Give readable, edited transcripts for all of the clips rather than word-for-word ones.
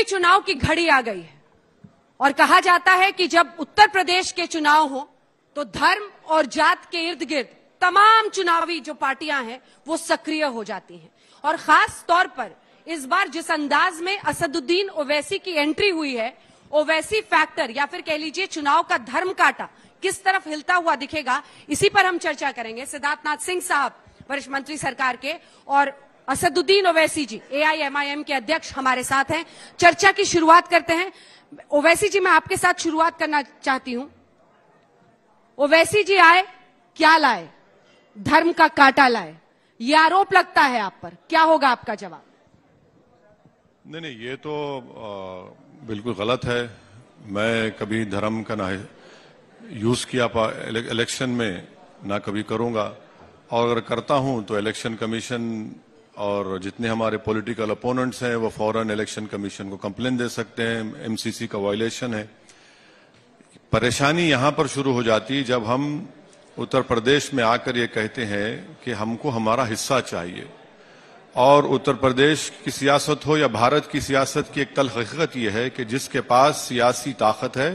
चुनाव की घड़ी आ गई है और कहा जाता है कि जब उत्तर प्रदेश के चुनाव हो तो धर्म और जात के इर्द गिर्द तमाम चुनावी जो पार्टियां हैं वो सक्रिय हो जाती हैं। और खास तौर पर इस बार जिस अंदाज में असदुद्दीन ओवैसी की एंट्री हुई है, ओवैसी फैक्टर या फिर कह लीजिए चुनाव का धर्म कांटा किस तरफ हिलता हुआ दिखेगा, इसी पर हम चर्चा करेंगे। सिद्धार्थनाथ सिंह साहब वरिष्ठ मंत्री सरकार के और असदुद्दीन ओवैसी जी AIMIM के अध्यक्ष हमारे साथ हैं। चर्चा की शुरुआत करते हैं। ओवैसी जी, मैं आपके साथ शुरुआत करना चाहती हूं। ओवैसी जी आए, क्या लाए? धर्म का कांटा लाए, ये आरोप लगता है आप पर, क्या होगा आपका जवाब? नहीं, ये तो बिल्कुल गलत है। मैं कभी धर्म का ना यूज किया इलेक्शन में, ना कभी करूंगा, और अगर करता हूं तो इलेक्शन कमीशन और जितने हमारे पॉलिटिकल अपोनेंट्स हैं वो फौरन इलेक्शन कमीशन को कंप्लेन दे सकते हैं। MCC का वायलेशन है। परेशानी यहां पर शुरू हो जाती है जब हम उत्तर प्रदेश में आकर ये कहते हैं कि हमको हमारा हिस्सा चाहिए। और उत्तर प्रदेश की सियासत हो या भारत की सियासत की एक तल्ख हकीकत यह है कि जिसके पास सियासी ताकत है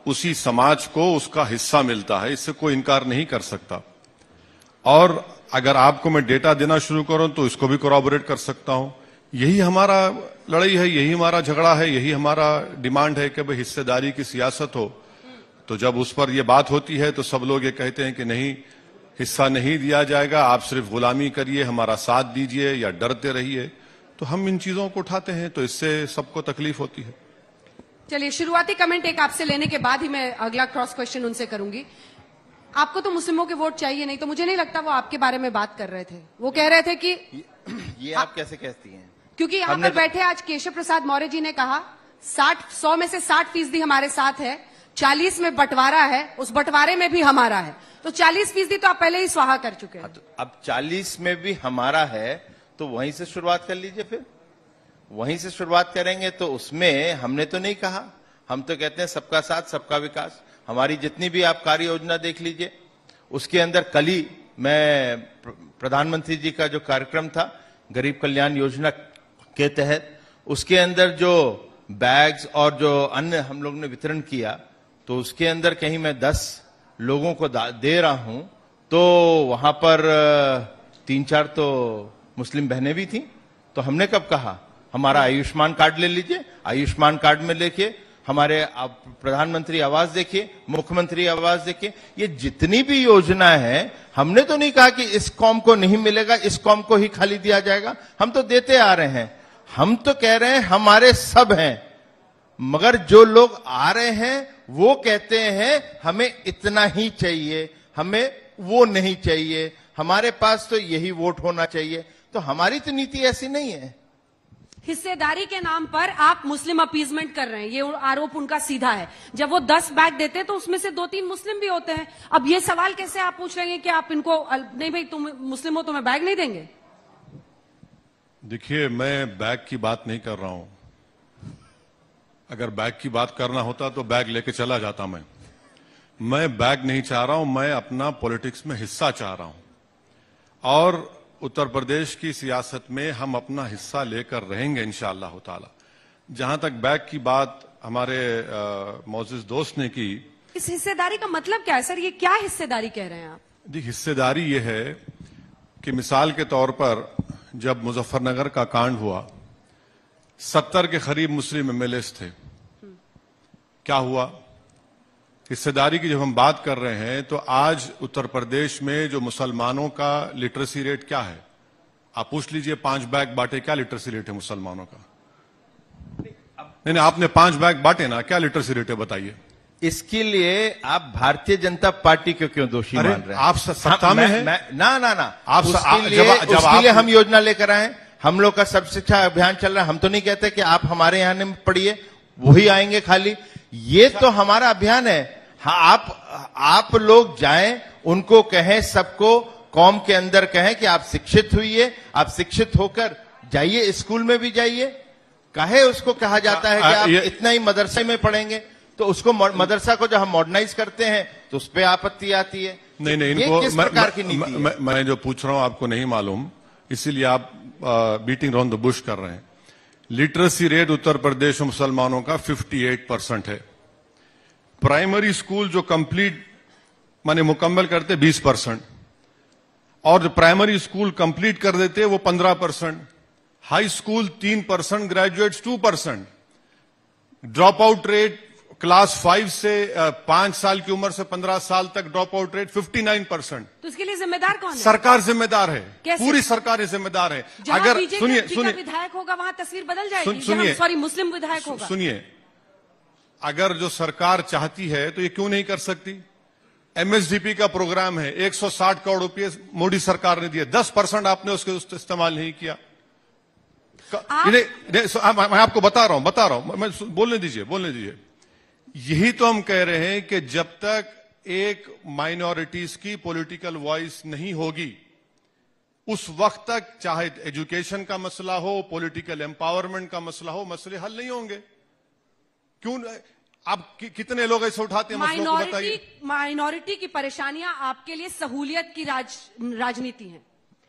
उसी समाज को उसका हिस्सा मिलता है, इससे कोई इनकार नहीं कर सकता। और अगर आपको मैं डेटा देना शुरू करूं तो इसको भी कोरॉबोरेट कर सकता हूं। यही हमारा लड़ाई है, यही हमारा झगड़ा है, यही हमारा डिमांड है कि भाई हिस्सेदारी की सियासत हो। तो जब उस पर यह बात होती है तो सब लोग ये कहते हैं कि नहीं, हिस्सा नहीं दिया जाएगा, आप सिर्फ गुलामी करिए, हमारा साथ दीजिए या डरते रहिए। तो हम इन चीजों को उठाते हैं तो इससे सबको तकलीफ होती है। चलिए, शुरुआती कमेंट एक आपसे लेने के बाद ही मैं अगला क्रॉस क्वेश्चन उनसे करूंगी। आपको तो मुस्लिमों के वोट चाहिए नहीं, तो मुझे नहीं लगता वो आपके बारे में बात कर रहे थे। वो कह रहे थे कि ये आप कैसे कहती हैं? क्योंकि यहाँ पर बैठे आज केशव प्रसाद मौर्य जी ने कहा 100 में से 60% हमारे साथ है, 40 में बंटवारा है, उस बंटवारे में भी हमारा है। तो 40% तो आप पहले ही स्वाहा कर चुके हैं। तो अब 40 में भी हमारा है तो वहीं से शुरुआत कर लीजिए। फिर वहीं से शुरुआत करेंगे तो उसमें हमने तो नहीं कहा, हम तो कहते हैं सबका साथ सबका विकास। हमारी जितनी भी आप कार्य योजना देख लीजिए, उसके अंदर कल ही मैं प्रधानमंत्री जी का जो कार्यक्रम था गरीब कल्याण योजना के तहत, उसके अंदर जो बैग्स और जो अन्न हम लोग ने वितरण किया, तो उसके अंदर कहीं मैं 10 लोगों को दे रहा हूं, तो वहां पर 3-4 तो मुस्लिम बहनें भी थी। तो हमने कब कहा हमारा आयुष्मान कार्ड ले लीजिए, आयुष्मान कार्ड में लेके हमारे प्रधानमंत्री आवास देखिए, मुख्यमंत्री आवास देखिए, ये जितनी भी योजना है, हमने तो नहीं कहा कि इस कौम को नहीं मिलेगा, इस कौम को ही खाली दिया जाएगा। हम तो देते आ रहे हैं। हम तो कह रहे हैं हमारे सब हैं, मगर जो लोग आ रहे हैं वो कहते हैं हमें इतना ही चाहिए, हमें वो नहीं चाहिए, हमारे पास तो यही वोट होना चाहिए। तो हमारी तो नीति ऐसी नहीं है। हिस्सेदारी के नाम पर आप मुस्लिम अपीजमेंट कर रहे हैं, ये आरोप उनका सीधा है। जब वो 10 बैग देते हैं तो उसमें से 2-3 मुस्लिम भी होते हैं। अब ये सवाल कैसे आप पूछ रहे हैं कि आप इनको नहीं भाई तुम मुस्लिम हो तुम्हें बैग नहीं देंगे? देखिए, मैं बैग की बात नहीं कर रहा हूं। अगर बैग की बात करना होता तो बैग लेके चला जाता। मैं बैग नहीं चाह रहा हूं, मैं अपना पॉलिटिक्स में हिस्सा चाह रहा हूं। और उत्तर प्रदेश की सियासत में हम अपना हिस्सा लेकर रहेंगे इंशाअल्लाह ताला। जहां तक बैग की बात हमारे मोअज़्ज़िज़ दोस्त ने की, इस हिस्सेदारी का मतलब क्या है सर? ये क्या हिस्सेदारी कह रहे हैं आप? देखिए, हिस्सेदारी ये है कि मिसाल के तौर पर जब मुजफ्फरनगर का कांड हुआ, 70 के करीब मुस्लिम MLAs थे। क्या हुआ? हिस्सेदारी की जब हम बात कर रहे हैं तो आज उत्तर प्रदेश में जो मुसलमानों का लिटरेसी रेट क्या है, आप पूछ लीजिए। 5 बैग बांटे, क्या लिटरेसी रेट है मुसलमानों का? नहीं, आपने 5 बैग बांटे ना, क्या लिटरेसी रेट है बताइए। इसके लिए आप भारतीय जनता पार्टी को क्यों दोषी मान रहे हैं? आप सत्ता में हैं? ना आप उसके लिए हम योजना लेकर आए। हम लोग का सब शिक्षा अभियान चल रहा है। हम तो नहीं कहते कि आप हमारे यहां पढ़िए, वही आएंगे खाली। ये तो हमारा अभियान है। हाँ, आप लोग जाएं, उनको कहें, सबको कौम के अंदर कहें कि आप शिक्षित हुइए, आप शिक्षित होकर जाइए, स्कूल में भी जाइए। कहे उसको कहा जाता है कि आप इतना ही मदरसे में पढ़ेंगे, तो उसको मदरसा को जब हम मॉडर्नाइज करते हैं तो उस पर आपत्ति आती है। नहीं, इनको किस प्रकार की नीति है? मैं जो पूछ रहा हूं आपको नहीं मालूम, इसीलिए आप बीटिंग राउंड द बुश कर रहे हैं। लिटरेसी रेट उत्तर प्रदेश में मुसलमानों का 58% है। प्राइमरी स्कूल जो कंप्लीट माने मुकम्मल करते 20%, और जो प्राइमरी स्कूल कंप्लीट कर देते वो 15%, high school 3%, graduates 2%, drop out rate class 5 से 5 साल की उम्र से 15 साल तक ड्रॉप आउट रेट 59%। तो इसके लिए जिम्मेदार कौन है? सरकार जिम्मेदार है, कैसे? पूरी सरकार जिम्मेदार है। अगर सुनिए विधायक होगा वहां तस्वीर बदल जाएगी। सुनिए, सॉरी, मुस्लिम विधायक होगा। सुनिए, अगर जो सरकार चाहती है तो ये क्यों नहीं कर सकती? एमएसडीपी का प्रोग्राम है, 160 करोड़ रुपए मोदी सरकार ने दिए, 10% आपने उसके इस्तेमाल नहीं किया। मैं आपको बता रहा हूं, बोलने दीजिए। यही तो हम कह रहे हैं कि जब तक एक माइनॉरिटीज की पॉलिटिकल वॉइस नहीं होगी, उस वक्त तक चाहे एजुकेशन का मसला हो, पॉलिटिकल एम्पावरमेंट का मसला हो, मसले हल नहीं होंगे। क्यों? आप कितने लोग ऐसे उठाते हैं मसलों को, बताइए। माइनॉरिटी की परेशानियां आपके लिए सहूलियत की राजनीति है।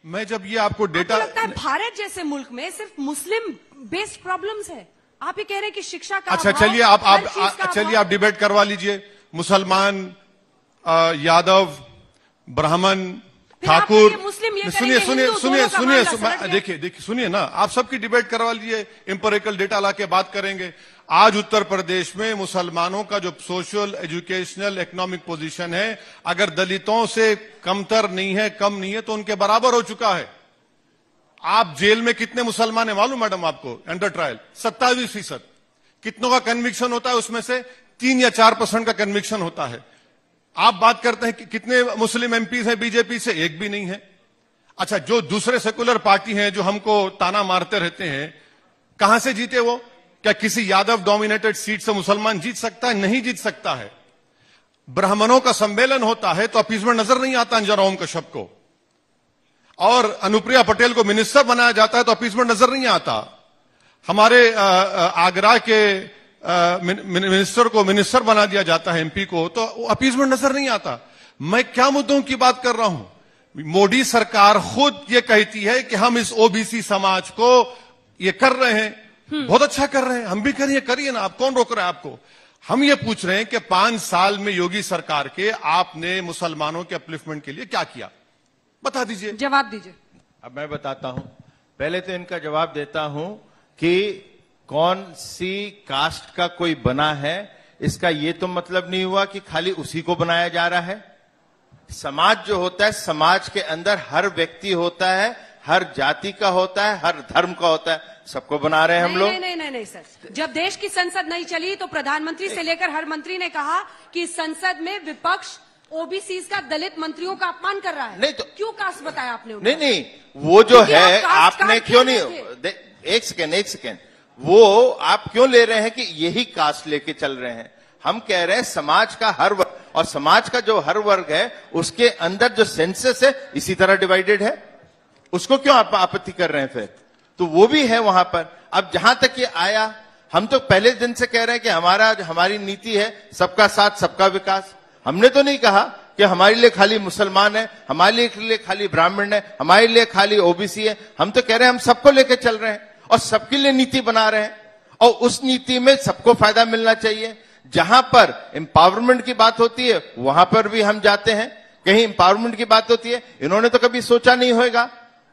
मैं जब ये आपको डेटा लगता है भारत जैसे मुल्क में सिर्फ मुस्लिम बेस्ड प्रॉब्लम्स है। आप ये कह रहे हैं कि शिक्षा का अच्छा, चलिए आप डिबेट करवा लीजिए। मुसलमान, यादव, ब्राह्मण, ठाकुर, सुनिए, देखिए सुनिए ना, आप सबकी डिबेट करवा लीजिए, इंपेरिकल डेटा लाके बात करेंगे। आज उत्तर प्रदेश में मुसलमानों का जो सोशल, एजुकेशनल, इकोनॉमिक पोजीशन है, अगर दलितों से कमतर नहीं है, कम नहीं है, तो उनके बराबर हो चुका है। आप जेल में कितने मुसलमान है मालूम मैडम आपको? Under trial 27%। कितनों का कन्विक्शन होता है? उसमें से 3 या 4% का कन्विक्शन होता है। आप बात करते हैं कि कितने मुस्लिम एमपीज हैं बीजेपी से? एक भी नहीं है। अच्छा, जो दूसरे सेकुलर पार्टी हैं जो हमको ताना मारते रहते हैं, कहां से जीते वो? क्या किसी यादव डोमिनेटेड सीट से मुसलमान जीत सकता है? नहीं जीत सकता है। ब्राह्मणों का सम्मेलन होता है तो अपीसमेंट नजर नहीं आता अंजरा ओम कश्यप को, और अनुप्रिया पटेल को मिनिस्टर बनाया जाता है तो अपीसमेंट नजर नहीं आता। हमारे आगरा के मिनिस्टर को मिनिस्टर बना दिया जाता है, एमपी को, तो अपीसमेंट नजर नहीं आता। मैं क्या मुद्दों की बात कर रहा हूं? मोदी सरकार खुद ये कहती है कि हम इस ओबीसी समाज को ये कर रहे हैं, बहुत अच्छा कर रहे हैं, हम भी करिए ना, आप कौन रोक रहा है आपको? हम ये पूछ रहे हैं कि 5 साल में योगी सरकार के आपने मुसलमानों के अपलिफ्टमेंट के लिए क्या किया? बता दीजिए, जवाब दीजिए। अब मैं बताता हूं। पहले तो इनका जवाब देता हूं कि कौन सी कास्ट का कोई बना है, इसका ये तो मतलब नहीं हुआ कि खाली उसी को बनाया जा रहा है। समाज जो होता है, समाज के अंदर हर व्यक्ति होता है, हर जाति का होता है, हर धर्म का होता है, सबको बना रहे हैं हम लोग। नहीं सर, जब देश की संसद नहीं चली तो प्रधानमंत्री से लेकर हर मंत्री ने कहा कि संसद में विपक्ष ओबीसी का, दलित मंत्रियों का अपमान कर रहा है। नहीं तो क्यों कास्ट बताया आपने? नहीं, वो जो है आपने क्यों नहीं, एक सेकेंड, वो आप क्यों ले रहे हैं कि यही कास्ट लेके चल रहे हैं? हम कह रहे हैं समाज का हर वर्ग, और समाज का जो हर वर्ग है उसके अंदर जो सेंसस है इसी तरह डिवाइडेड है, उसको क्यों आप आपत्ति कर रहे हैं? फिर तो वो भी है वहां पर। अब जहां तक ये आया, हम तो पहले दिन से कह रहे हैं कि हमारी नीति है सबका साथ सबका विकास। हमने तो नहीं कहा कि हमारे लिए खाली मुसलमान है, हमारे लिए खाली ब्राह्मण है, हमारे लिए खाली ओबीसी है। हम तो कह रहे हैं हम सबको लेकर चल रहे हैं और सबके लिए नीति बना रहे हैं, और उस नीति में सबको फायदा मिलना चाहिए। जहां पर एम्पावरमेंट की बात होती है वहां पर भी हम जाते हैं। कहीं एम्पावरमेंट की बात होती है, इन्होंने तो कभी सोचा नहीं होगा,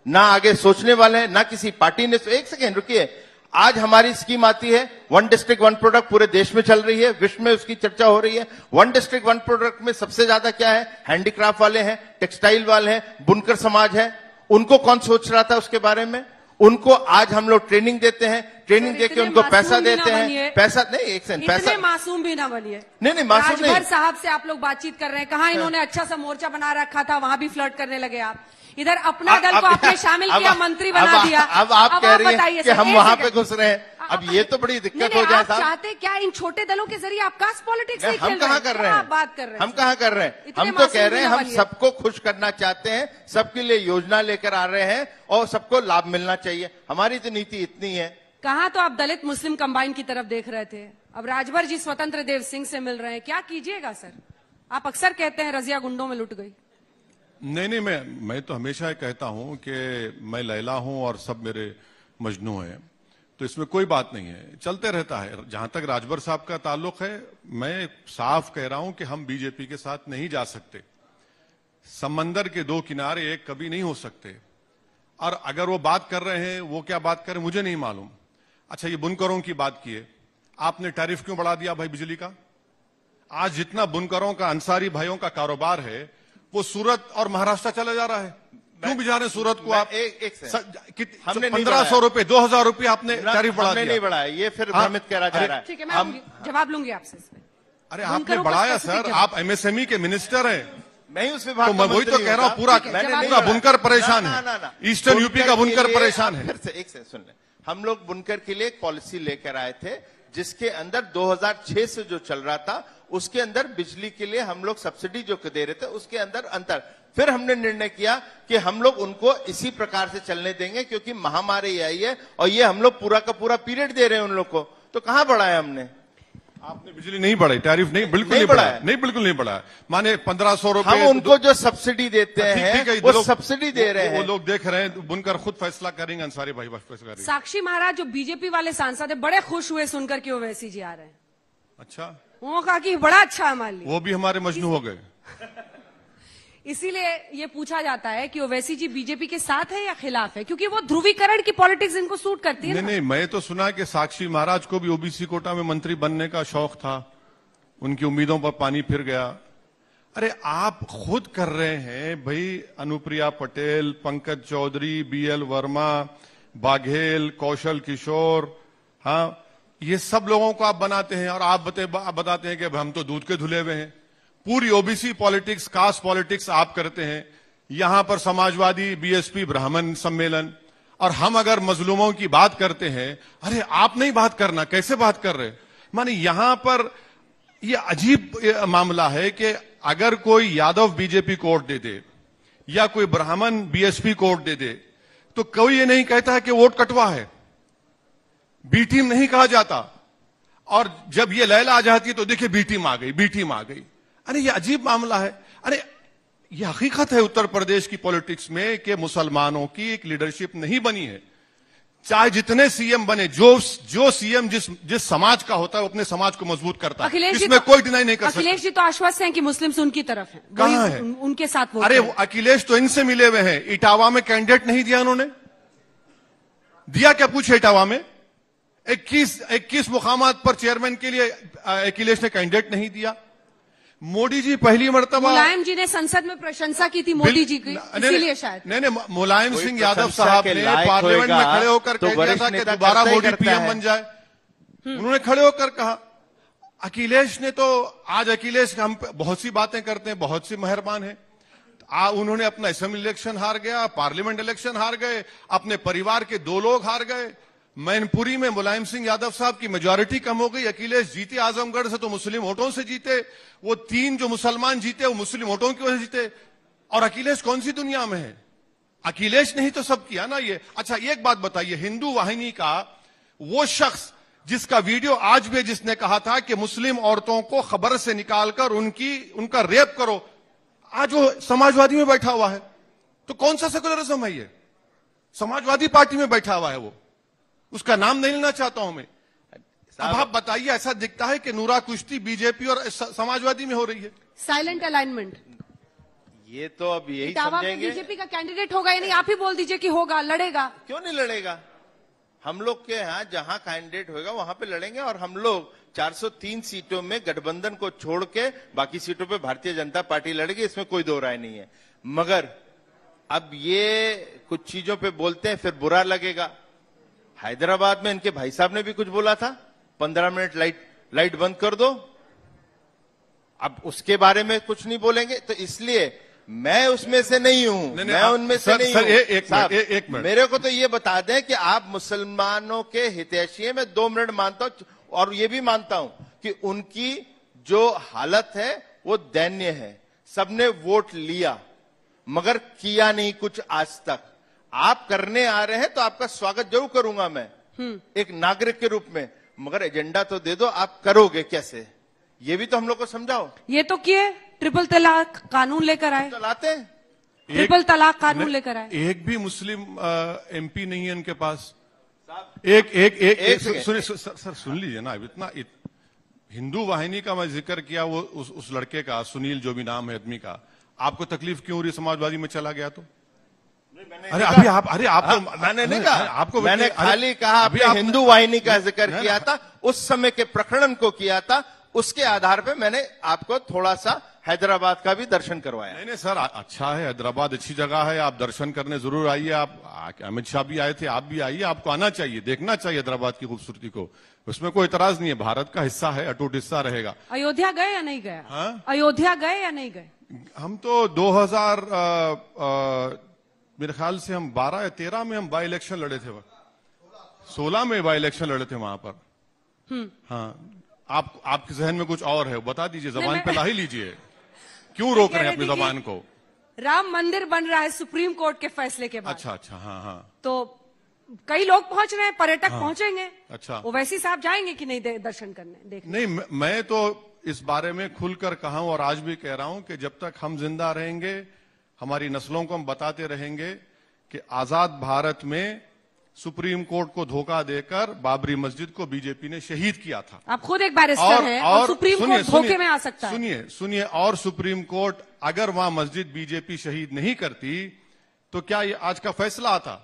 ना आगे सोचने वाले हैं, ना किसी पार्टी ने। एक सेकेंड रुकिए, आज हमारी स्कीम आती है 1 डिस्ट्रिक्ट 1 प्रोडक्ट, पूरे देश में चल रही है, विश्व में उसकी चर्चा हो रही है। 1 डिस्ट्रिक्ट 1 प्रोडक्ट में सबसे ज्यादा क्या है? हैंडीक्राफ्ट वाले हैं, टेक्सटाइल वाले हैं, बुनकर समाज है। उनको कौन सोच रहा था उसके बारे में? उनको आज हम लोग ट्रेनिंग देते हैं, ट्रेनिंग देके उनको पैसा देते हैं। पैसा नहीं, एक सेकंड, पैसा मासूम भी ना बनिए। नहीं मासूम नहीं। साहब से आप लोग बातचीत कर रहे हैं, कहा इन्होंने अच्छा सा मोर्चा बना रखा था, वहां भी फ्लर्ट करने लगे आप। इधर अपना दल को आपने शामिल किया, मंत्री बना दिया। अब आप कह रही हैं कि हम वहां पे घुस रहे हैं। अब ये तो बड़ी दिक्कत हो जाए साहब। चाहते क्या इन छोटे दलों के जरिए आप कास्ट पॉलिटिक्स नहीं हम कहाँ कर रहे हैं? बात कर रहे हैं, हम कहाँ कर रहे हैं? हम तो कह रहे हैं हम सबको खुश करना चाहते हैं, सबके लिए योजना लेकर आ रहे हैं और सबको लाभ मिलना चाहिए। हमारी तो नीति इतनी है। कहाँ तो आप दलित मुस्लिम कंबाइन की तरफ देख रहे थे, अब राजभर जी स्वतंत्र देव सिंह से मिल रहे हैं। क्या कीजिएगा सर? आप अक्सर कहते हैं रजिया गुंडों में लुट गई। नहीं, मैं तो हमेशा कहता हूं कि मैं लैला हूं और सब मेरे मजनू हैं। तो इसमें कोई बात नहीं है, चलते रहता है। जहां तक राजभर साहब का ताल्लुक है, मैं साफ कह रहा हूं कि हम बीजेपी के साथ नहीं जा सकते। समंदर के दो किनारे एक कभी नहीं हो सकते। और अगर वो बात कर रहे हैं, वो क्या बात कर रहे हैं मुझे नहीं मालूम। अच्छा, ये बुनकरों की बात की है, आपने टैरिफ क्यों बढ़ा दिया भाई बिजली का? आज जितना बुनकरों का, अंसारी भाइयों का कारोबार है, वो सूरत और महाराष्ट्र चला जा रहा है। क्यों भिजा रहे सूरत को आप? हमने 1500 रुपए, 2000 रुपए आपने टैरिफ बढ़ा दिया। नहीं बढ़ाया, ये फिर भ्रमित करा जा रहा है। ठीक है, मैं जवाब लूंगी आपसे इसमें। अरे आपने बढ़ाया सर, आप एमएसएमई के मिनिस्टर हैं। मैं उस विभाग तो मैं वही तो कह रहा हूँ, पूरा बुनकर परेशान है। ईस्टर्न यूपी का बुनकर परेशान है। फिर से एक से सुन ले, हम लोग बुनकर के लिए एक पॉलिसी लेकर आए थे, जिसके अंदर 2006 से जो चल रहा था, उसके अंदर बिजली के लिए हम लोग सब्सिडी जो दे रहे थे, उसके अंदर अंतर। फिर हमने निर्णय किया कि हम लोग उनको इसी प्रकार से चलने देंगे, क्योंकि महामारी आई है और ये हम लोग पूरा का पूरा पीरियड दे रहे हैं उन लोग को। तो कहां बढ़ाया हमने? आपने बिजली नहीं बढ़ाई, टैरिफ नहीं, बिल्कुल नहीं बढ़ाया, नहीं बिल्कुल नहीं बढ़ाया। माने 1500 रुपए हम उनको जो सब्सिडी देते हैं वो सब्सिडी दे रहे हैं। वो लोग देख रहे हैं, बुनकर खुद फैसला करेंगे, अंसारी भाई फैसला करेंगे। साक्षी महाराज जो बीजेपी वाले सांसद है, बड़े खुश हुए सुनकर कि ओवैसी जी आ रहे हैं। अच्छा, वो कहा कि बड़ा अच्छा है हमारे लिए। वो भी हमारे मजनू हो गए। इसीलिए ये पूछा जाता है कि ओवैसी जी बीजेपी के साथ है या खिलाफ है, क्योंकि वो ध्रुवीकरण की पॉलिटिक्स इनको सूट करती है। नहीं, मैं तो सुना कि साक्षी महाराज को भी ओबीसी कोटा में मंत्री बनने का शौक था, उनकी उम्मीदों पर पानी फिर गया। अरे आप खुद कर रहे हैं भाई, अनुप्रिया पटेल, पंकज चौधरी, बीएल वर्मा, बाघेल, कौशल किशोर, हाँ, ये सब लोगों को आप बनाते हैं और आप बताते हैं कि हम तो दूध के धुले हुए हैं। पूरी ओबीसी पॉलिटिक्स, कास्ट पॉलिटिक्स आप करते हैं। यहां पर समाजवादी, बीएसपी, ब्राह्मण सम्मेलन, और हम अगर मजलूमों की बात करते हैं, अरे आप नहीं बात करना, कैसे बात कर रहे? माने यहां पर यह अजीब मामला है कि अगर कोई यादव बीजेपी को वोट दे दे या कोई ब्राह्मण बीएसपी को वोट दे दे, तो कोई ये नहीं कहता है कि वोट कटवा है, बी टीम नहीं कहा जाता। और जब ये लैला आ जाती है तो देखिए बी टीम आ गई, बी टीम आ गई। अरे ये अजीब मामला है। अरे ये हकीकत है उत्तर प्रदेश की पॉलिटिक्स में कि मुसलमानों की एक लीडरशिप नहीं बनी है। चाहे जितने सीएम बने, जो सीएम जिस समाज का होता है वो अपने समाज को मजबूत करता है, इसमें कोई डिनाई नहीं कर सकता। अखिलेश जी तो आश्वस्त हैं कि मुस्लिम्स उनकी तरफ हैं। कहां है? उनके साथ वो। अरे अखिलेश तो इनसे मिले हुए हैं। इटावा में कैंडिडेट नहीं दिया उन्होंने, दिया क्या पूछे? इटावा में 21 मुकामात पर चेयरमैन के लिए अखिलेश ने कैंडिडेट नहीं दिया। मोदी जी पहली मर्तबा, मुलायम जी ने संसद में प्रशंसा की थी मोदी जी की, इसीलिए शायद। नहीं, मुलायम सिंह यादव साहब ने पार्लियामेंट में खड़े होकर कह दिया था कि दोबारा मोदी पीएम बन जाए। उन्होंने खड़े होकर कहा। अखिलेश ने तो, आज अखिलेश हम बहुत सी बातें करते हैं, बहुत सी मेहरबान है। उन्होंने अपना असेंबली इलेक्शन हार गया, पार्लियामेंट इलेक्शन हार गए, अपने परिवार के 2 लोग हार गए। मैनपुरी में मुलायम सिंह यादव साहब की मेजॉरिटी कम हो गई। अखिलेश जीते आजमगढ़ से तो मुस्लिम वोटों से जीते, वो 3 जो मुसलमान जीते वो मुस्लिम वोटों की वजह से जीते। और अखिलेश कौन सी दुनिया में है? अखिलेश ने ही तो सब किया ना ये। अच्छा, एक बात बताइए, हिंदू वाहिनी का वो शख्स जिसका वीडियो आज भी, जिसने कहा था कि मुस्लिम औरतों को खबर से निकालकर उनका रेप करो, आज वो समाजवादी में बैठा हुआ है। तो कौन सा सेकुलरिज्म है ये? समाजवादी पार्टी में बैठा हुआ है वो, उसका नाम नहीं लेना चाहता हूं मैं। अब आप बताइए, ऐसा दिखता है कि नूरा कुश्ती बीजेपी और समाजवादी में हो रही है। Silent alignment. ये तो अब यही समझेंगे। बीजेपी का कैंडिडेट होगा या नहीं, आप ही बोल दीजिए कि होगा, लड़ेगा। क्यों नहीं लड़ेगा? हम लोग के यहाँ जहां कैंडिडेट होगा वहां पे लड़ेंगे। और हम लोग 403 सीटों में गठबंधन को छोड़ के बाकी सीटों पे भारतीय जनता पार्टी लड़ेगी, इसमें कोई दो राय नहीं है। मगर अब ये कुछ चीजों पे बोलते हैं, फिर बुरा लगेगा। हैदराबाद में इनके भाई साहब ने भी कुछ बोला था, 15 मिनट लाइट बंद कर दो। अब उसके बारे में कुछ नहीं बोलेंगे, तो इसलिए मैं उसमें से नहीं हूं, मैं उनमें से नहीं हूं। एक मिनट, मेरे को तो ये बता दें कि आप मुसलमानों के हितैषी हैं। मैं 2 मिनट मानता हूं, और ये भी मानता हूं कि उनकी जो हालत है वो दयनीय है। सबने वोट लिया मगर किया नहीं कुछ आज तक। आप करने आ रहे हैं तो आपका स्वागत जरूर करूंगा मैं एक नागरिक के रूप में, मगर एजेंडा तो दे दो। आप करोगे कैसे, ये भी तो हम लोग को समझाओ। ये तो किए, ट्रिपल तलाक कानून लेकर आए, चलाते हैं ट्रिपल तलाक कानून लेकर आए। एक भी मुस्लिम एमपी नहीं है इनके पास। सुनिए सर, सुन लीजिए ना। इतना हिंदू वाहिनी का मैं जिक्र किया, वो उस लड़के का, सुनील जो भी नाम है आदमी का, आपको तकलीफ क्यों हो रही समाजवादी में चला गया तो? अरे अभी आप तो मैंने नहीं कहा, आपको मैंने खाली कहा अभी हिंदू वाहिनी का जिक्र किया था, उस समय के प्रकरण को किया था, उसके आधार पे मैंने आपको थोड़ा सा हैदराबाद का भी दर्शन करवाया। नहीं सर, अच्छा है, हैदराबाद अच्छी जगह है, आप दर्शन करने जरूर आइए। आप अमित शाह भी आए थे, आप भी आइए, आपको आना चाहिए, देखना चाहिए हैदराबाद की खूबसूरती को, उसमें कोई इतराज नहीं है। भारत का हिस्सा है, अटूट हिस्सा रहेगा। अयोध्या गए या नहीं गए? हाँ? अयोध्या गए या नहीं गए? हम तो 2000 मेरे ख्याल से हम 12 या 13 में हम बाई इलेक्शन लड़े थे, 16 में बाई इलेक्शन लड़े थे वहां पर। हाँ, आपके जहन में कुछ और है, बता दीजिए, जबान पे ला ही लीजिए, क्यों रोक रहे हैं अपनी जबान को? राम मंदिर बन रहा है सुप्रीम कोर्ट के फैसले के बाद। अच्छा, हाँ। तो कई लोग पहुंच रहे हैं, पर्यटक पहुंचेंगे। अच्छा, ओवैसी साहब जाएंगे कि नहीं दर्शन करने, देखने? नहीं, मैं तो इस बारे में खुलकर कहा हूं और आज भी कह रहा हूं कि जब तक हम जिंदा रहेंगे, हमारी नस्लों को हम बताते रहेंगे कि आजाद भारत में सुप्रीम कोर्ट को धोखा देकर बाबरी मस्जिद को बीजेपी ने शहीद किया था। आप खुद एक बैरिस्टर हैं और सुप्रीम कोर्ट धोखे में आ सकता है। सुनिए, और सुप्रीम कोर्ट अगर वहां मस्जिद बीजेपी शहीद नहीं करती तो क्या ये आज का फैसला आता?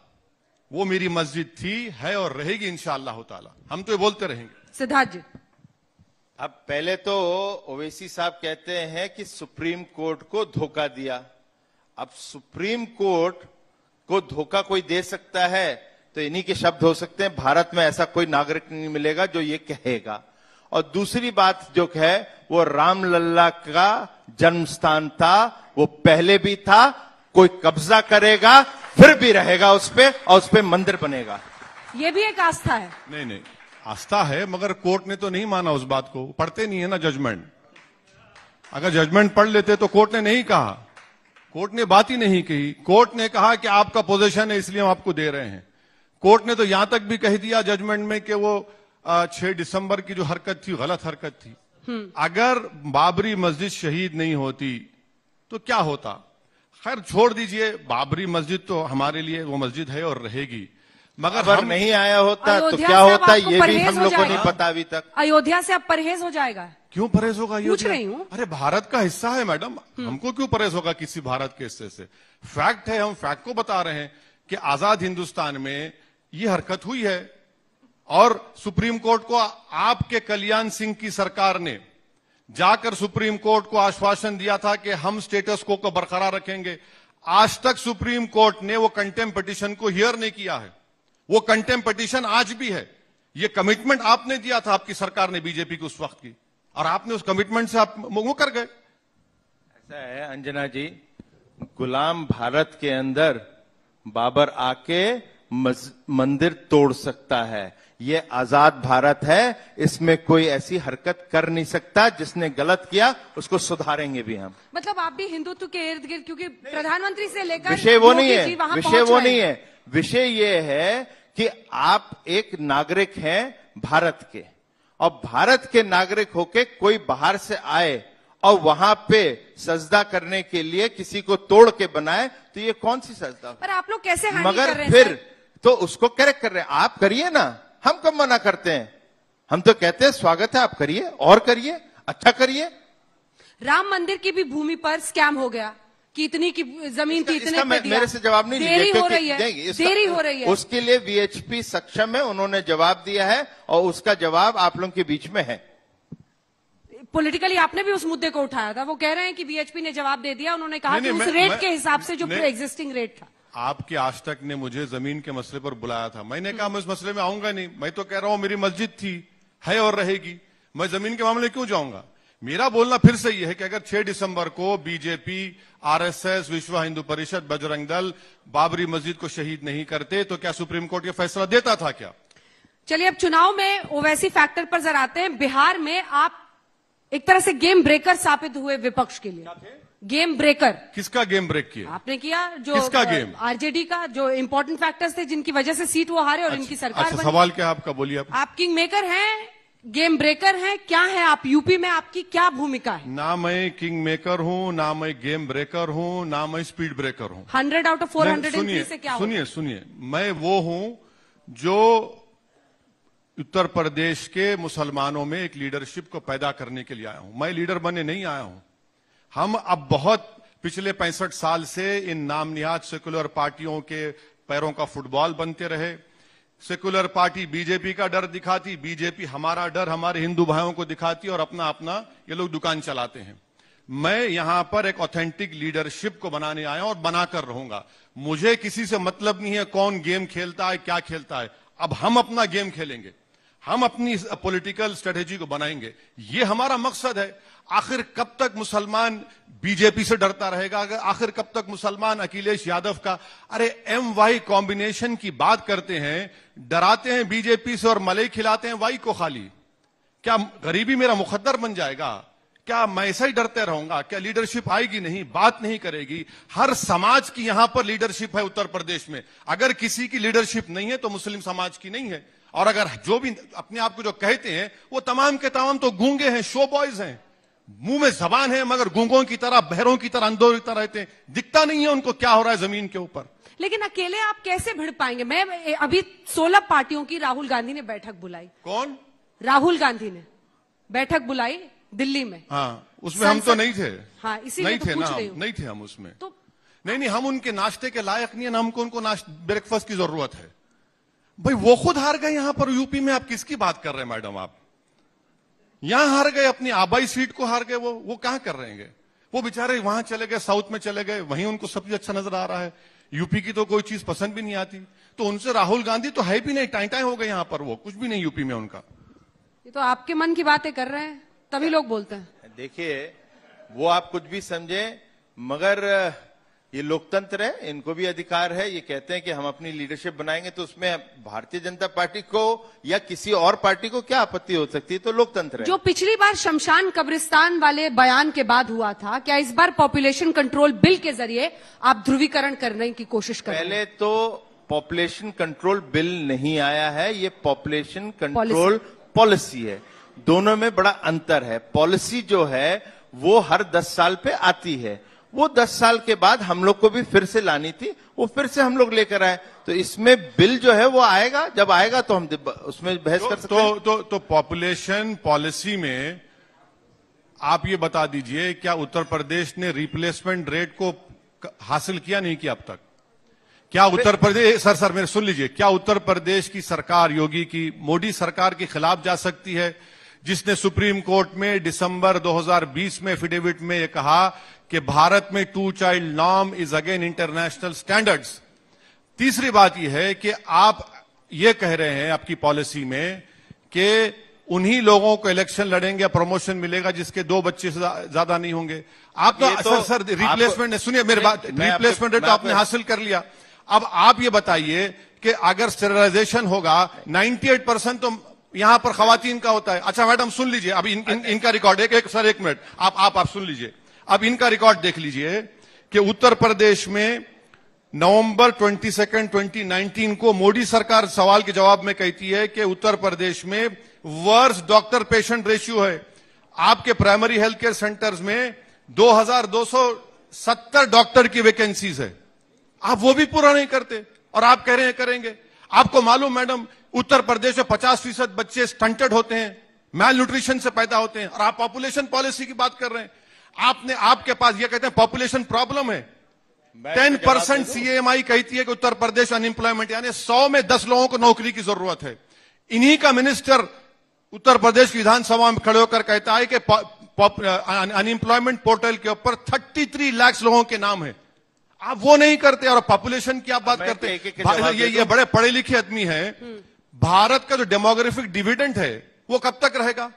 वो मेरी मस्जिद थी, है और रहेगी इंशाअल्लाह ताला, हम तो ये बोलते रहेंगे। सिद्धार्थ जी, अब पहले तो ओवैसी साहब कहते हैं कि सुप्रीम कोर्ट को धोखा दिया। अब सुप्रीम कोर्ट को धोखा कोई दे सकता है तो इन्हीं के शब्द हो सकते हैं, भारत में ऐसा कोई नागरिक नहीं मिलेगा जो ये कहेगा। और दूसरी बात जो है, वो रामलल्ला का जन्म स्थान था, वो पहले भी था, कोई कब्जा करेगा फिर भी रहेगा उस पे, और उस पे मंदिर बनेगा। ये भी एक आस्था है। नहीं, आस्था है, मगर कोर्ट ने तो नहीं माना उस बात को, पढ़ते नहीं है ना जजमेंट। अगर जजमेंट पढ़ लेते तो कोर्ट ने नहीं कहा, कोर्ट ने बात ही नहीं कही। कोर्ट ने कहा कि आपका पोजीशन है इसलिए हम आपको दे रहे हैं। कोर्ट ने तो यहां तक भी कह दिया जजमेंट में कि वो 6 दिसंबर की जो हरकत थी गलत हरकत थी। अगर बाबरी मस्जिद शहीद नहीं होती तो क्या होता? खैर छोड़ दीजिए, बाबरी मस्जिद तो हमारे लिए वो मस्जिद है और रहेगी, मगर अगर नहीं आया होता तो क्या होता, ये भी हम लोग को नहीं पता अभी तक। अयोध्या से अब परहेज हो जाएगा? क्यों परहेज होगा? पूछ रही हूँ। अरे भारत का हिस्सा है मैडम, हमको क्यों परहेज होगा किसी भारत के हिस्से से? फैक्ट है, हम फैक्ट को बता रहे हैं कि आजाद हिंदुस्तान में ये हरकत हुई है और सुप्रीम कोर्ट को आपके कल्याण सिंह की सरकार ने जाकर सुप्रीम कोर्ट को आश्वासन दिया था कि हम स्टेटस को बरकरार रखेंगे। आज तक सुप्रीम कोर्ट ने वो कंटेम्प्ट पिटीशन को हियर नहीं किया है। वो कंटेम्प्ट पिटीशन आज भी है। ये कमिटमेंट आपने दिया था, आपकी सरकार ने, बीजेपी की उस वक्त की, और आपने उस कमिटमेंट से आप मुकर गए। ऐसा है अंजना जी, गुलाम भारत के अंदर बाबर आके मंदिर तोड़ सकता है। ये आजाद भारत है, इसमें कोई ऐसी हरकत कर नहीं सकता। जिसने गलत किया उसको सुधारेंगे भी हम। मतलब आप भी हिंदुत्व के इर्द गिर्द, क्योंकि प्रधानमंत्री से लेकर विषय वो नहीं है, विषय वो नहीं है, विषय ये है कि आप एक नागरिक हैं भारत के, और भारत के नागरिक होके कोई बाहर से आए और वहां पे सजदा करने के लिए किसी को तोड़ के बनाए, तो ये कौन सी सजदा? पर आप लोग कैसे हैंडल मगर कर रहे हैं? फिर तो उसको करेक्ट कर रहे हैं। आप करिए ना, हम कब मना करते हैं? हम तो कहते हैं स्वागत है, आप करिए और करिए, अच्छा करिए। राम मंदिर की भी भूमि पर स्कैम हो गया कि इतनी की जमीन थी, इतने पे दिया। मेरे से जवाब नहीं देरी लीजिए, हो रही है, देरी हो रही है। उसके लिए वीएचपी सक्षम है, उन्होंने जवाब दिया है और उसका जवाब आप लोगों के बीच में है। पॉलिटिकली आपने भी उस मुद्दे को उठाया था। वो कह रहे हैं कि वीएचपी ने जवाब दे दिया, उन्होंने कहा कि उस रेट के हिसाब से जो एग्जिस्टिंग रेट था। आपके आज तक ने मुझे जमीन के मसले पर बुलाया था, मैंने कहा मैं इस मसले में आऊंगा नहीं। मैं तो कह रहा हूं मेरी मस्जिद थी, है और रहेगी, मैं जमीन के मामले क्यों जाऊंगा? मेरा बोलना फिर से यह है कि अगर 6 दिसंबर को बीजेपी, आरएसएस, विश्व हिंदू परिषद, बजरंग दल बाबरी मस्जिद को शहीद नहीं करते तो क्या सुप्रीम कोर्ट ये फैसला देता था क्या? चलिए अब चुनाव में ओवैसी फैक्टर पर जरा आते हैं। बिहार में आप एक तरह से गेम ब्रेकर साबित हुए विपक्ष के लिए। गेम ब्रेकर किसका गेम ब्रेक किया आपने किया? जो किसका गेम? आरजेडी का, जो इंपॉर्टेंट फैक्टर्स थे जिनकी वजह से सीट वो हारे और इनकी सरकार अच्छा, बनी। सवाल क्या आपका, बोलिए आप किंग मेकर हैं, गेम ब्रेकर हैं, क्या है आप? यूपी में आपकी क्या भूमिका है? ना मैं किंग मेकर हूं, ना मैं गेम ब्रेकर हूं, ना मैं स्पीड ब्रेकर हूं। 100 आउट ऑफ 400 से क्या? सुनिए, मैं वो हूं जो उत्तर प्रदेश के मुसलमानों में एक लीडरशिप को पैदा करने के लिए आया हूं। मैं लीडर बनने नहीं आया हूं। हम अब बहुत पिछले 65 साल से इन नामनिहाद सेकुलर पार्टियों के पैरों का फुटबॉल बनते रहे। सेकुलर पार्टी बीजेपी का डर दिखाती, बीजेपी हमारा डर हमारे हिंदू भाइयों को दिखाती और अपना अपना ये लोग दुकान चलाते हैं। मैं यहां पर एक ऑथेंटिक लीडरशिप को बनाने आया हूं और बनाकर रहूंगा। मुझे किसी से मतलब नहीं है कौन गेम खेलता है, क्या खेलता है। अब हम अपना गेम खेलेंगे, हम अपनी पॉलिटिकल स्ट्रेटेजी को बनाएंगे। ये हमारा मकसद है। आखिर कब तक मुसलमान बीजेपी से डरता रहेगा? आखिर कब तक मुसलमान अखिलेश यादव का अरे MY कॉम्बिनेशन की बात करते हैं, डराते हैं बीजेपी से और मलाई खिलाते हैं वाई को खाली। क्या गरीबी मेरा मुकद्दर बन जाएगा? क्या मैं ऐसा ही डरते रहूंगा? क्या लीडरशिप आएगी नहीं, बात नहीं करेगी? हर समाज की यहां पर लीडरशिप है उत्तर प्रदेश में। अगर किसी की लीडरशिप नहीं है तो मुस्लिम समाज की नहीं है। और अगर जो भी अपने आप को जो कहते हैं वो तमाम के तमाम तो गूंगे हैं, शो बॉयज हैं, मुंह में जबान है मगर गूंगों की तरह, बहरों की तरह, अंधों की तरह रहते हैं। दिखता नहीं है उनको क्या हो रहा है जमीन के ऊपर। लेकिन अकेले आप कैसे भिड़ पाएंगे? मैं अभी 16 पार्टियों की राहुल गांधी ने बैठक बुलाई। कौन? राहुल गांधी ने बैठक बुलाई दिल्ली में। हाँ, उसमें हम तो नहीं थे। हाँ, इसीलिए तो पूछ रही हूं। नहीं थे हम उसमें। तो नहीं, हम उनके नाश्ते के लायक नहीं है ना, हमको उनको ब्रेकफास्ट की जरूरत है। भाई वो खुद हार गए यहां पर यूपी में, आप किसकी बात कर रहे हैं मैडम? आप यहां हार गए, अपनी आबाई सीट को हार गए। वो कहां कर रहे हैं? वो बेचारे वहां चले गए, साउथ में चले गए, वहीं उनको सब चीज अच्छा नजर आ रहा है। यूपी की तो कोई चीज पसंद भी नहीं आती। तो उनसे राहुल गांधी तो है भी नहीं, टाइटाई हो गए यहां पर, वो कुछ भी नहीं यूपी में उनका। ये तो आपके मन की बातें कर रहे हैं, तभी लोग बोलते हैं। देखिए, वो आप कुछ भी समझे, मगर ये लोकतंत्र है, इनको भी अधिकार है। ये कहते हैं कि हम अपनी लीडरशिप बनाएंगे, तो उसमें भारतीय जनता पार्टी को या किसी और पार्टी को क्या आपत्ति हो सकती है? तो लोकतंत्र है। जो पिछली बार शमशान कब्रिस्तान वाले बयान के बाद हुआ था, क्या इस बार पॉपुलेशन कंट्रोल बिल के जरिए आप ध्रुवीकरण करने की कोशिश कर रहे हैं? पहले तो पॉपुलेशन कंट्रोल बिल नहीं आया है, ये पॉपुलेशन कंट्रोल पॉलिसी है। दोनों में बड़ा अंतर है। पॉलिसी जो है वो हर 10 साल पे आती है, वो 10 साल के बाद हम लोग को भी फिर से लानी थी, वो फिर से हम लोग लेकर आए। तो इसमें बिल जो है वो आएगा, जब आएगा तो हम उसमें बहस कर सकते हैं। तो पॉपुलेशन पॉलिसी में आप ये बता दीजिए, क्या उत्तर प्रदेश ने रिप्लेसमेंट रेट को हासिल किया नहीं किया अब तक? क्या उत्तर प्रदेश, सर मेरे सुन लीजिए, क्या उत्तर प्रदेश की सरकार, योगी की, मोदी सरकार के खिलाफ जा सकती है, जिसने सुप्रीम कोर्ट में दिसंबर 2020 में एफिडेविट में यह कहा कि भारत में 2 child norm is again international standards? तीसरी बात यह है कि आप ये कह रहे हैं आपकी पॉलिसी में कि उन्हीं लोगों को इलेक्शन लड़ेंगे, प्रमोशन मिलेगा जिसके 2 बच्चे से ज्यादा नहीं होंगे। आप तो सर रिप्लेसमेंट, सुनिए मेरी बात, रिप्लेसमेंट रेट तो आपने हासिल कर लिया। अब आप ये बताइए कि अगर स्टेरिलाइजेशन होगा, 98% तो यहां पर खवातीन का होता है। अच्छा मैडम सुन लीजिए, अब इनका रिकॉर्ड एक मिनट आप सुन लीजिए। अब इनका रिकॉर्ड देख लीजिए कि उत्तर प्रदेश में नवंबर 22, 2019 को मोदी सरकार सवाल के जवाब में कहती है कि उत्तर प्रदेश में वर्स डॉक्टर पेशेंट रेशियो है। आपके प्राइमरी हेल्थ केयर सेंटर्स में 2270 डॉक्टर की वैकेंसीज है, आप वो भी पूरा नहीं करते और आप कह रहे हैं करेंगे। आपको मालूम मैडम, उत्तर प्रदेश में 50% बच्चे स्टंटेड होते हैं, मैल न्यूट्रिशन से पैदा होते हैं, और आप पॉपुलेशन पॉलिसी की बात कर रहे हैं। आपके पास ये कहते हैं पॉपुलेशन प्रॉब्लम है। 10% CMI कहती है कि उत्तर प्रदेश अनएम्प्लॉयमेंट, यानी 100 में 10 लोगों को नौकरी की जरूरत है। इन्हीं का मिनिस्टर उत्तर प्रदेश की विधानसभा में खड़े होकर कहता है कि अनएम्प्लॉयमेंट पोर्टल के ऊपर 33 लाख लोगों के नाम है। आप वो नहीं करते और पॉपुलेशन की आप बात करते हैं। ये बड़े पढ़े लिखे आदमी हैं। भारत का जो डेमोग्राफिक डिविडेंड है वो कब तक रहेगा?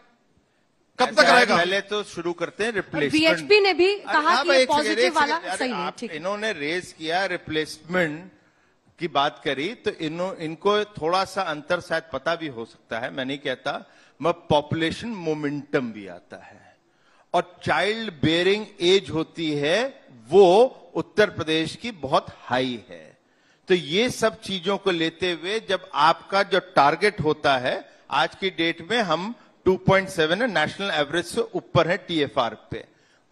कब तक रहेगा? पहले तो शुरू करते हैं रिप्लेसमेंट। बीएचपी ने भी कहा कि पॉजिटिव वाला सही है, ठीक है। इन्होंने रेज किया, रिप्लेसमेंट की बात करी, तो इनको थोड़ा सा अंतर शायद पता भी हो सकता है, मैं नहीं कहता। पॉपुलेशन मोमेंटम भी आता है और चाइल्ड बेयरिंग एज होती है, वो उत्तर प्रदेश की बहुत हाई है। तो ये सब चीजों को लेते हुए जब आपका जो टारगेट होता है, आज की डेट में हम 2.7 है, नेशनल एवरेज से ऊपर है TFR पे।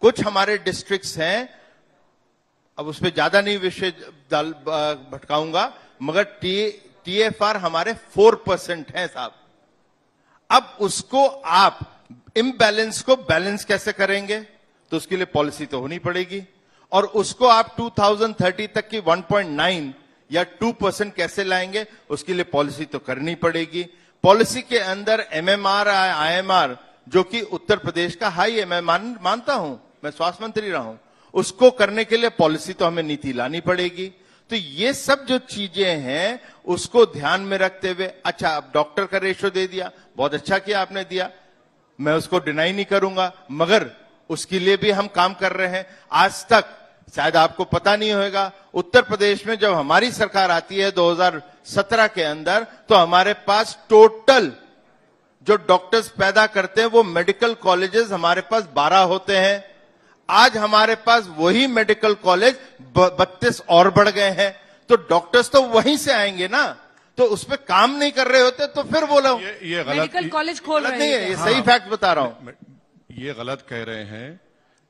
कुछ हमारे डिस्ट्रिक्ट्स हैं, अब उसमें ज्यादा नहीं विषय भटकाऊंगा, मगर TFR हमारे 4% है साहब। अब उसको आप इम्बैलेंस को बैलेंस कैसे करेंगे? तो उसके लिए पॉलिसी तो होनी पड़ेगी, और उसको आप 2030 तक की 1.9 या 2% कैसे लाएंगे, उसके लिए पॉलिसी तो करनी पड़ेगी। पॉलिसी के अंदर MMR IMR, जो कि उत्तर प्रदेश का हाई है, मैं मानता हूं, मैं स्वास्थ्य मंत्री रहा हूं, उसको करने के लिए पॉलिसी तो हमें नीति लानी पड़ेगी। तो ये सब जो चीजें हैं उसको ध्यान में रखते हुए, अच्छा अब डॉक्टर का रेशो दे दिया, बहुत अच्छा किया आपने दिया, मैं उसको डिनाई नहीं करूंगा, मगर उसके लिए भी हम काम कर रहे हैं। आज तक शायद आपको पता नहीं होगा, उत्तर प्रदेश में जब हमारी सरकार आती है 2017 के अंदर, तो हमारे पास टोटल जो डॉक्टर्स पैदा करते हैं वो मेडिकल कॉलेजेस हमारे पास 12 होते हैं। आज हमारे पास वही मेडिकल कॉलेज 32 और बढ़ गए हैं। तो डॉक्टर्स तो वहीं से आएंगे ना, तो उस पर काम नहीं कर रहे होते तो फिर बोलो ये गलत, मेडिकल कॉलेज खोल रहे नहीं है, हैं। ये सही फैक्ट बता रहा हूं। ये गलत कह रहे हैं।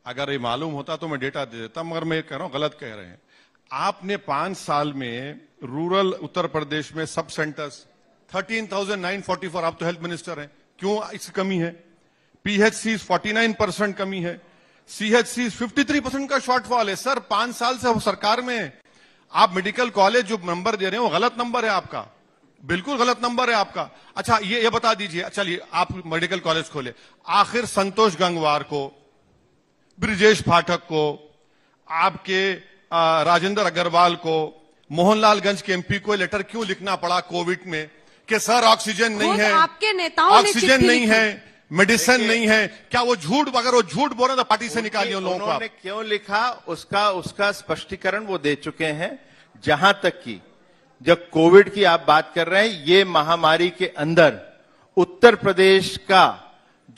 अगर ये मालूम होता तो मैं डेटा दे देता, मगर मैं कह रहा हूं गलत कह रहे हैं। आपने 5 साल में रूरल उत्तर प्रदेश में सब सेंटर्स 13,944, आप तो हेल्थ मिनिस्टर हैं, क्यों इसकी कमी है? PHC 49% कमी है, CHC 53% का शॉर्टफॉल है। सर 5 साल से सरकार में आप मेडिकल कॉलेज जो नंबर दे रहे हैं वो गलत नंबर है आपका, बिल्कुल गलत नंबर है आपका। अच्छा ये बता दीजिए, चलिए आप मेडिकल कॉलेज खोले, आखिर संतोष गंगवार को, ब्रिजेश पाठक को, आपके राजेंद्र अग्रवाल को, मोहनलालगंज के MP को लेटर क्यों लिखना पड़ा कोविड में कि सर ऑक्सीजन नहीं है, आपके नेताओं ने ऑक्सीजन नहीं है, मेडिसिन नहीं है? क्या वो झूठ, अगर वो झूठ बोले तो पार्टी से निकालिए उन लोगों को। उन्होंने क्यों लिखा उसका स्पष्टीकरण वो दे चुके हैं। जहां तक कि जब कोविड की आप बात कर रहे हैं, ये महामारी के अंदर उत्तर प्रदेश का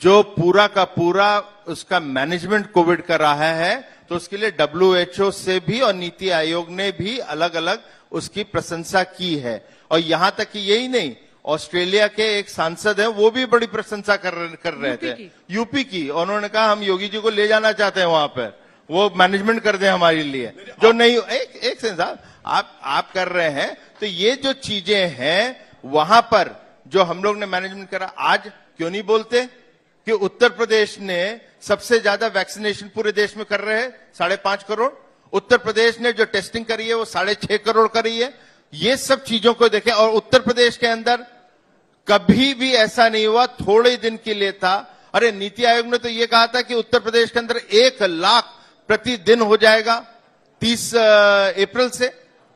जो पूरा का पूरा उसका मैनेजमेंट कोविड कर रहा है, तो उसके लिए WHO से भी और नीति आयोग ने भी अलग अलग उसकी प्रशंसा की है। और यहां तक कि यही नहीं, ऑस्ट्रेलिया के एक सांसद हैं, वो भी बड़ी प्रशंसा कर रहे थे यूपी की। उन्होंने कहा हम योगी जी को ले जाना चाहते हैं वहां पर, वो मैनेजमेंट कर दें हमारे लिए। जो नहीं, एक सेकंड साहब, आप कर रहे हैं, तो ये जो चीजें हैं वहां पर जो हम लोग ने मैनेजमेंट करा, आज क्यों नहीं बोलते कि उत्तर प्रदेश ने सबसे ज्यादा वैक्सीनेशन पूरे देश में कर रहे हैं, 5.5 करोड़। उत्तर प्रदेश ने जो टेस्टिंग करी है वो 6.5 करोड़ करी है। ये सब चीजों को देखें, और उत्तर प्रदेश के अंदर कभी भी ऐसा नहीं हुआ, थोड़े दिन के लिए था। अरे नीति आयोग ने तो ये कहा था कि उत्तर प्रदेश के अंदर 1 लाख प्रतिदिन हो जाएगा 30 अप्रैल से,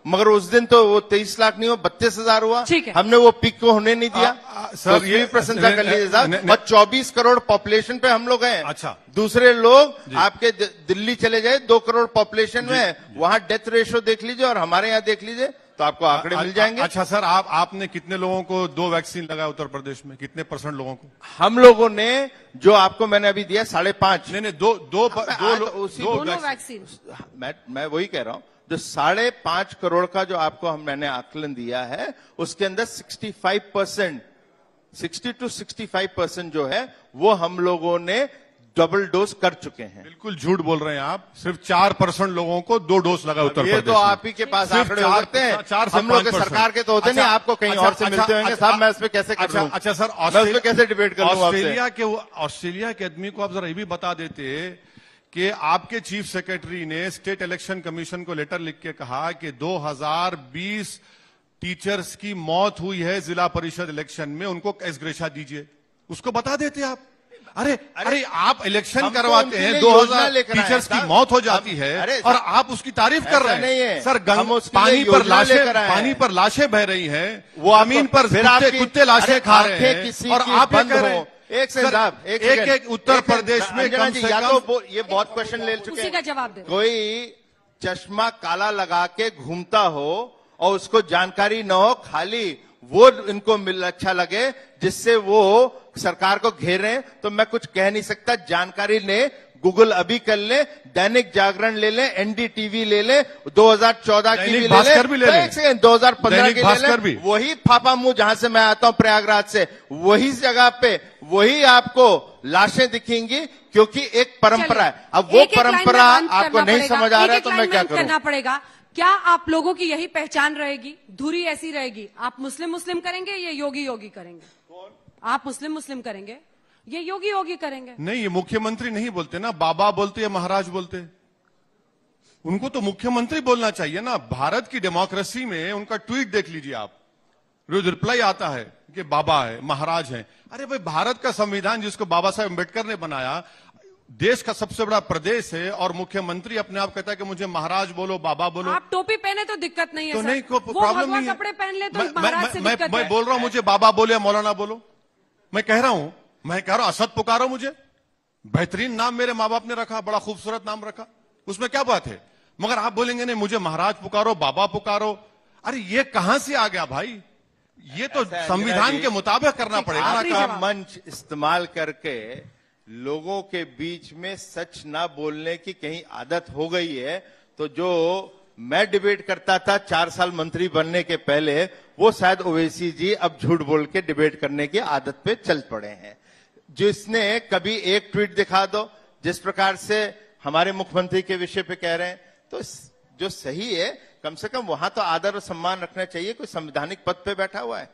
मगर उस दिन तो वो 23 लाख नहीं हुआ, 32,000 हुआ। हमने वो पीक को होने नहीं दिया। सर ये प्रशंसा कर लीजिए साहब। और 24 करोड़ पॉपुलेशन पे हम लोग हैं। अच्छा, दूसरे लोग आपके दिल्ली चले जाए, 2 करोड़ पॉपुलेशन में, वहां डेथ रेशो देख लीजिए और हमारे यहाँ देख लीजिए, तो आपको आंकड़े मिल जाएंगे। अच्छा सर, आपने कितने लोगों को 2 वैक्सीन लगाया उत्तर प्रदेश में? कितने % लोगों को? हम लोगों ने जो आपको मैंने अभी दिया 5.5। नहीं, दो वैक्सीन। मैं वही कह रहा हूं, जो 5.5 करोड़ का जो आपको मैंने आकलन दिया है, उसके अंदर 65%, 60 to 65% जो है वो हम लोगों ने डबल डोज कर चुके हैं। बिल्कुल झूठ बोल रहे हैं आप। सिर्फ 4% लोगों को 2 डोज लगा उत्तर प्रदेश। ये तो आप ही के पास आंकड़े हो सकते हैं, हम लोग के सरकार के तो होते नहीं, आपको कहीं और से मिलते होंगे साहब। मैं इस पे कैसे कर लूं? अच्छा सर, मैं उस पे कैसे डिबेट कर लूं? ऑस्ट्रेलिया के आदमी को आप जरा ये भी बता देते कि आपके चीफ सेक्रेटरी ने स्टेट इलेक्शन कमीशन को लेटर लिख के कहा कि 2020 टीचर्स की मौत हुई है जिला परिषद इलेक्शन में, उनको एस ग्रेशा दीजिए, उसको बता देते आप। अरे आप इलेक्शन करवाते हैं, 2000 टीचर्स की मौत हो जाती है और आप उसकी तारीफ कर रहे हैं। सर पानी पर लाशें बह रही हैं, वो जमीन पर कुत्ते लाशें खा रहे हैं, और आप ये कह रहे हैं एक उत्तर प्रदेश में कम से कम। ये बहुत क्वेश्चन ले चुके हैं, का जवाब दे। कोई चश्मा काला लगा के घूमता हो और उसको जानकारी न हो, खाली वो इनको अच्छा लगे जिससे वो सरकार को घेरे, तो मैं कुछ कह नहीं सकता। जानकारी ले, गूगल अभी कर ले, दैनिक जागरण ले ले, NDTV ले ले, 2014 की भी ले ले, 2015 की ले ले, वही फापा मुंह जहां से मैं आता हूं प्रयागराज से, वही जगह पे वही आपको लाशें दिखेंगी, क्योंकि एक परंपरा है। अब वो परंपरा आपको नहीं समझ आ रहा है तो मैं क्या करूं? करना पड़ेगा। क्या आप लोगों की यही पहचान रहेगी, धुरी ऐसी रहेगी? आप मुस्लिम मुस्लिम करेंगे, ये योगी योगी करेंगे? आप मुस्लिम मुस्लिम करेंगे, ये योगी योगी करेंगे? नहीं, ये मुख्यमंत्री नहीं बोलते ना, बाबा बोलते या महाराज बोलते। उनको तो मुख्यमंत्री बोलना चाहिए ना। भारत की डेमोक्रेसी में उनका ट्वीट देख लीजिए आप, रोज रिप्लाई आता है कि बाबा है, महाराज है। अरे भाई, भारत का संविधान जिसको बाबा साहेब अम्बेडकर ने बनाया, देश का सबसे बड़ा प्रदेश है, और मुख्यमंत्री अपने आप कहता है कि मुझे महाराज बोलो, बाबा बोलो। आप टोपी पहने तो दिक्कत नहीं है तो सर। नहीं, वो प्रॉब्लम नहीं है। कपड़े पहन ले तो महाराज से दिक्कत है। मैं बोल रहा हूं मुझे बाबा बोले या मौलाना बोलो, मैं कह रहा हूं असद पुकारो मुझे। बेहतरीन नाम मेरे माँ बाप ने रखा, बड़ा खूबसूरत नाम रखा, उसमें क्या बात है। मगर आप बोलेंगे नहीं मुझे महाराज पुकारो, बाबा पुकारो। अरे ये कहां से आ गया भाई? ये तो संविधान के मुताबिक करना पड़ेगा ना। आपका मंच इस्तेमाल करके लोगों के बीच में सच ना बोलने की कहीं आदत हो गई है। तो जो मैं डिबेट करता था 4 साल मंत्री बनने के पहले, वो शायद ओवैसी जी अब झूठ बोल के डिबेट करने की आदत पे चल पड़े हैं। जिसने कभी एक ट्वीट दिखा दो जिस प्रकार से हमारे मुख्यमंत्री के विषय पे कह रहे हैं, तो जो सही है कम से कम वहां तो आदर और सम्मान रखना चाहिए। कोई संवैधानिक पद पे बैठा हुआ है।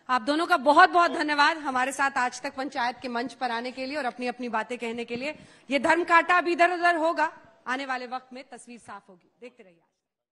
आप दोनों का बहुत बहुत धन्यवाद हमारे साथ आज तक पंचायत के मंच पर आने के लिए और अपनी अपनी बातें कहने के लिए। ये धर्म कांटा अब इधर उधर होगा, आने वाले वक्त में तस्वीर साफ होगी। देखते रहिए।